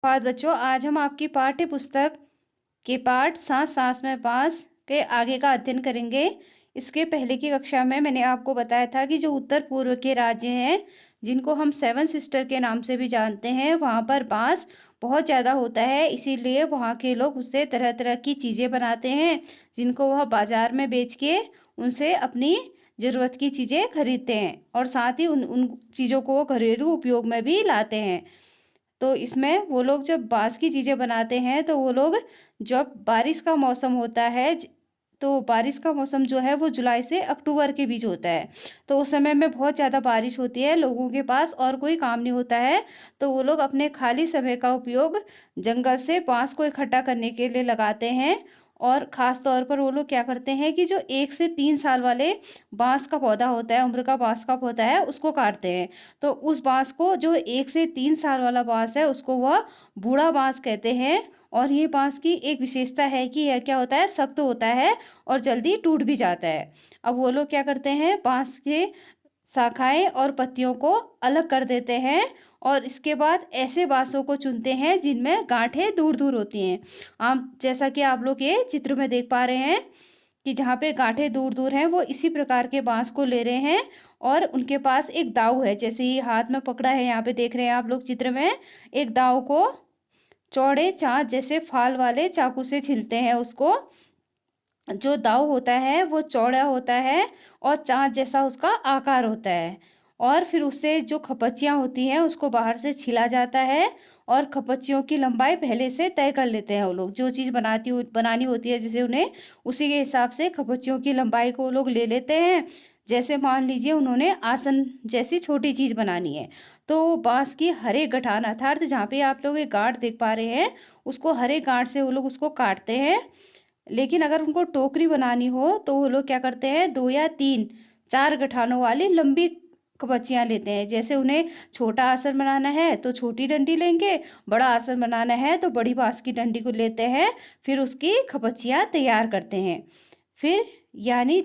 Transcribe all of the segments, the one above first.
बाद बच्चों, आज हम आपकी पाठ्य पुस्तक के पाठ सांस सांस में बांस के आगे का अध्ययन करेंगे। इसके पहले की कक्षा में मैंने आपको बताया था कि जो उत्तर पूर्व के राज्य हैं, जिनको हम सेवन सिस्टर के नाम से भी जानते हैं, वहाँ पर बांस बहुत ज़्यादा होता है। इसीलिए वहाँ के लोग उससे तरह तरह की चीज़ें बनाते हैं, जिनको वह बाजार में बेच के उनसे अपनी ज़रूरत की चीज़ें खरीदते हैं और साथ ही उन उन चीज़ों को वो घरेलू उपयोग में भी लाते हैं। तो इसमें वो लोग जब बाँस की चीज़ें बनाते हैं, तो वो लोग जब बारिश का मौसम होता है तो बारिश का मौसम जो है वो जुलाई से अक्टूबर के बीच होता है। तो उस समय में बहुत ज़्यादा बारिश होती है, लोगों के पास और कोई काम नहीं होता है, तो वो लोग अपने खाली समय का उपयोग जंगल से बाँस को इकट्ठा करने के लिए लगाते हैं। और ख़ास तौर पर वो लोग क्या करते हैं कि जो 1 से 3 साल वाले बाँस का पौधा होता है, उम्र का बाँस का पौधा है, उसको काटते हैं। तो उस बाँस को, जो 1 से 3 साल वाला बाँस है, उसको वह बूढ़ा बाँस कहते हैं। और ये बाँस की एक विशेषता है कि यह क्या होता है, सख्त होता है और जल्दी टूट भी जाता है। अब वो लोग क्या करते हैं, बाँस के शाखाएँ और पत्तियों को अलग कर देते हैं और इसके बाद ऐसे बाँसों को चुनते हैं जिनमें गाँठें दूर-दूर होती हैं। जैसा कि आप लोग ये चित्र में देख पा रहे हैं कि जहाँ पे गाँठें दूर-दूर हैं, वो इसी प्रकार के बाँस को ले रहे हैं और उनके पास एक दाँव है। जैसे ये हाथ में पकड़ा है, यहाँ पे देख रहे हैं आप लोग चित्र में, एक दाँव को चौड़े चाँच जैसे फाल वाले चाकू से छीलते हैं उसको। जो दाँव होता है वो चौड़ा होता है और चाँच जैसा उसका आकार होता है। और फिर उससे जो खपच्चियाँ होती हैं उसको बाहर से छीला जाता है और खपच्चियों की लंबाई पहले से तय कर लेते हैं वो लोग। जो चीज़ बनानी होती है जैसे उन्हें, उसी के हिसाब से खपच्चियों की लंबाई को वो लोग ले लेते हैं। जैसे मान लीजिए उन्होंने आसन जैसी छोटी चीज़ बनानी है, तो बाँस की हर एक गठान, अर्थात जहाँ पे आप लोग एक गाँठ देख पा रहे हैं, उसको हर एक गाँठ से वो लोग उसको काटते हैं। लेकिन अगर उनको टोकरी बनानी हो तो वो लोग क्या करते हैं, 2 या 3 4 गठानों वाली लंबी कपचियाँ लेते हैं। जैसे उन्हें छोटा आसन बनाना है तो छोटी डंडी लेंगे, बड़ा आसन बनाना है तो बड़ी बाँस की डंडी को लेते हैं, फिर उसकी खपच्चियाँ तैयार करते हैं। फिर यानी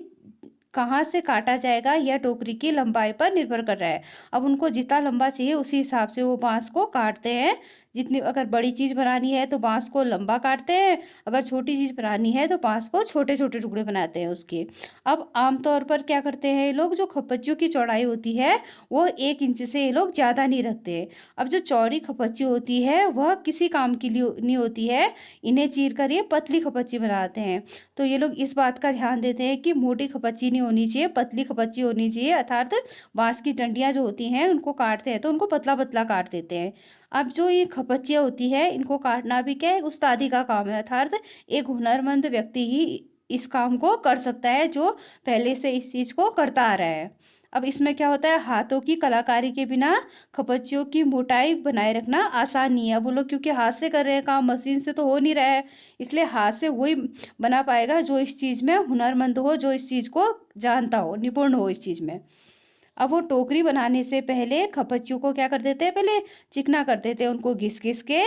कहाँ से काटा जाएगा यह टोकरी की लंबाई पर निर्भर कर रहा है। अब उनको जितना लंबा चाहिए उसी हिसाब से वो बाँस को काटते हैं। जितनी अगर बड़ी चीज़ बनानी है तो बाँस को लंबा काटते हैं, अगर छोटी चीज़ बनानी है तो बाँस को छोटे-छोटे टुकड़े बनाते हैं उसके। अब आम तौर पर क्या करते हैं ये लोग, जो खपच्चियों की चौड़ाई होती है वो 1 इंच से ये लोग ज़्यादा नहीं रखते। अब जो चौड़ी खपच्ची होती है वह किसी काम के लिए नहीं होती है, इन्हें चीर कर ये पतली खपच्ची बनाते हैं। तो ये लोग इस बात का ध्यान देते हैं कि मोटी खपच्ची नहीं होनी चाहिए, पतली खपच्ची होनी चाहिए, अर्थात बाँस की डंडियाँ जो होती हैं उनको काटते हैं तो उनको पतला-पतला काट देते हैं। अब जो ये खपच्चियाँ होती हैं, इनको काटना भी क्या है, उस्तादी का काम है, अर्थात एक हुनरमंद व्यक्ति ही इस काम को कर सकता है, जो पहले से इस चीज़ को करता आ रहा है। अब इसमें क्या होता है, हाथों की कलाकारी के बिना खपच्चियों की मोटाई बनाए रखना आसान नहीं है। अब वो लोग क्योंकि हाथ से कर रहे हैं काम, मशीन से तो हो नहीं रहा है, इसलिए हाथ से वही बना पाएगा जो इस चीज़ में हुनरमंद हो, जो इस चीज़ को जानता हो, निपुण हो इस चीज़ में। अब वो टोकरी बनाने से पहले खपच्चियों को क्या कर देते हैं, पहले चिकना कर देते हैं उनको घिस-घिस के।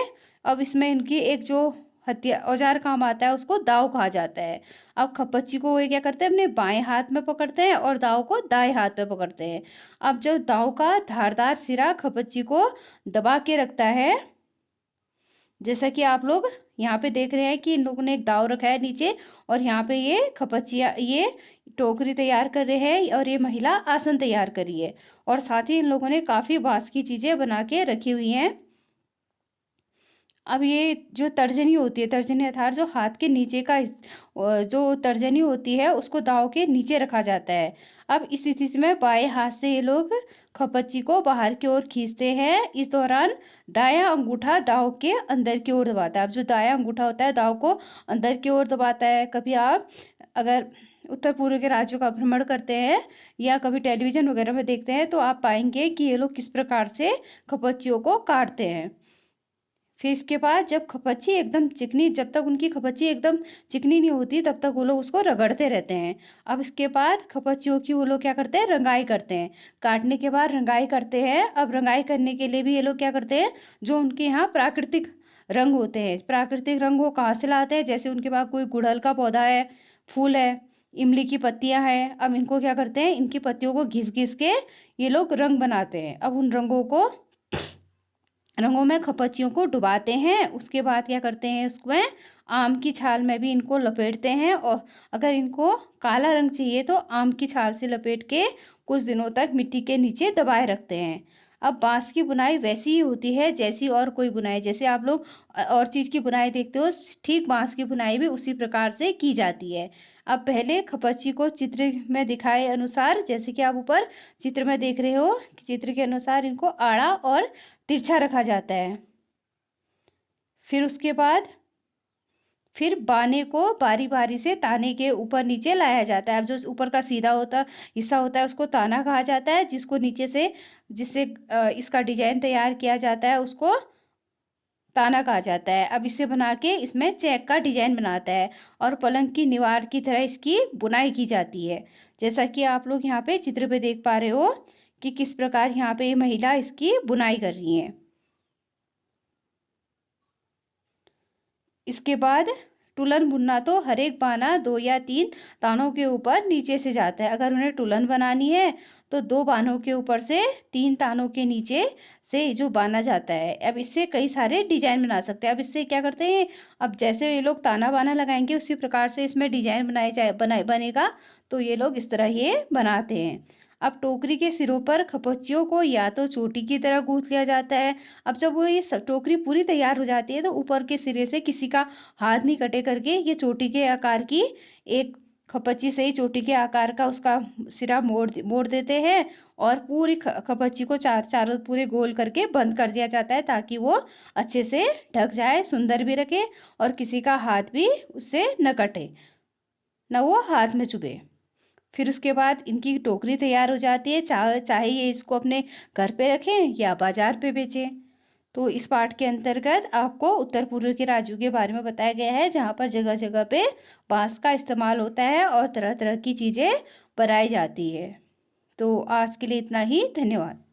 अब इसमें इनकी एक जो औजार काम आता है उसको दाँव कहा जाता है। अब खपच्ची को ये क्या करते हैं, अपने बाएँ हाथ में पकड़ते हैं और दाँव को दाएँ हाथ में पकड़ते हैं। अब जो दाँव का धारदार सिरा खपच्ची को दबा के रखता है, जैसा कि आप लोग यहाँ पे देख रहे हैं कि इन लोगों ने एक दाव रखा है नीचे और यहाँ पे ये खपच्चियाँ, ये टोकरी तैयार कर रहे हैं और ये महिला आसन तैयार कर रही है। और साथ ही इन लोगों ने काफ़ी बाँस की चीज़ें बना के रखी हुई हैं। अब ये जो तर्जनी होती है, तर्जनी अर्थात जो हाथ के नीचे का जो तर्जनी होती है उसको दाँव के नीचे रखा जाता है। अब इस स्थिति में बाएँ हाथ से ये लोग खपच्ची को बाहर की ओर खींचते हैं। इस दौरान दायाँ अंगूठा दाँव के अंदर की ओर दबाता है। अब जो दायाँ अंगूठा होता है दाँव को अंदर की ओर दबाता है। कभी आप अगर उत्तर पूर्व के राज्यों का भ्रमण करते हैं या कभी टेलीविज़न वगैरह में देखते हैं तो आप पाएँगे कि ये लोग किस प्रकार से खपच्चियों को काटते हैं। फिर इसके बाद जब खपच्ची एकदम चिकनी, जब तक उनकी खपच्ची एकदम चिकनी नहीं होती तब तक वो लोग उसको रगड़ते रहते हैं। अब इसके बाद खपच्चियों की वो लोग क्या करते हैं, रंगाई करते हैं। काटने के बाद रंगाई करते हैं। अब रंगाई करने के लिए भी ये लोग क्या करते हैं, जो उनके यहाँ प्राकृतिक रंग होते हैं, प्राकृतिक रंग वो कहाँ से लाते हैं, जैसे उनके पास कोई गुड़हल का पौधा है, फूल है, इमली की पत्तियां हैं। अब इनको क्या करते हैं, इनकी पत्तियों को घिस घिस के ये लोग रंग बनाते हैं। अब उन रंगों को रंगों में खपच्चियों को डुबाते हैं। उसके बाद क्या करते हैं, उसमें आम की छाल में भी इनको लपेटते हैं, और अगर इनको काला रंग चाहिए तो आम की छाल से लपेट के कुछ दिनों तक मिट्टी के नीचे दबाए रखते हैं। अब बांस की बुनाई वैसी ही होती है जैसी और कोई बुनाई, जैसे आप लोग और चीज़ की बुनाई देखते हो, ठीक बांस की बुनाई भी उसी प्रकार से की जाती है। अब पहले खपच्ची को चित्र में दिखाए अनुसार, जैसे कि आप ऊपर चित्र में देख रहे हो, कि चित्र के अनुसार इनको आड़ा और तिरछा रखा जाता है। फिर उसके बाद फिर बाने को बारी बारी से ताने के ऊपर नीचे लाया जाता है। अब जो ऊपर का सीधा होता हिस्सा होता है उसको ताना कहा जाता है, जिसको नीचे से जिससे इसका डिजाइन तैयार किया जाता है उसको ताना कहा जाता है। अब इसे बना के इसमें चेक का डिजाइन बनाता है, और पलंग की दीवार की तरह इसकी बुनाई की जाती है। जैसा कि आप लोग यहाँ पे चित्र पे देख पा रहे हो कि किस प्रकार यहाँ पे ये महिला इसकी बुनाई कर रही है। इसके बाद टुलन बुनना तो हर एक बाना 2 या 3 तानों के ऊपर नीचे से जाता है। अगर उन्हें टुलन बनानी है तो 2 बानों के ऊपर से 3 तानों के नीचे से जो बाना जाता है। अब इससे कई सारे डिजाइन बना सकते हैं। अब इससे क्या करते हैं, अब जैसे ये लोग ताना बाना लगाएंगे उसी प्रकार से इसमें डिजाइन बनेगा, तो ये लोग इस तरह ये बनाते हैं। अब टोकरी के सिरों पर खपच्चियों को या तो चोटी की तरह गूंथ लिया जाता है। अब जब वो ये सब टोकरी पूरी तैयार हो जाती है तो ऊपर के सिरे से किसी का हाथ नहीं कटे करके ये चोटी के आकार की एक खपच्ची से ही चोटी के आकार का उसका सिरा मोड़ मोड़ देते हैं, और पूरी खपच्ची को चारों पूरे गोल करके बंद कर दिया जाता है, ताकि वो अच्छे से ढक जाए, सुंदर भी रखे, और किसी का हाथ भी उससे न कटे, न वो हाथ में चुभे। फिर उसके बाद इनकी टोकरी तैयार हो जाती है। चाहे ये इसको अपने घर पे रखें या बाजार पे बेचें। तो इस पाठ के अंतर्गत आपको उत्तर पूर्व के राज्यों के बारे में बताया गया है, जहाँ पर जगह जगह पे बांस का इस्तेमाल होता है और तरह तरह की चीज़ें बनाई जाती है। तो आज के लिए इतना ही, धन्यवाद।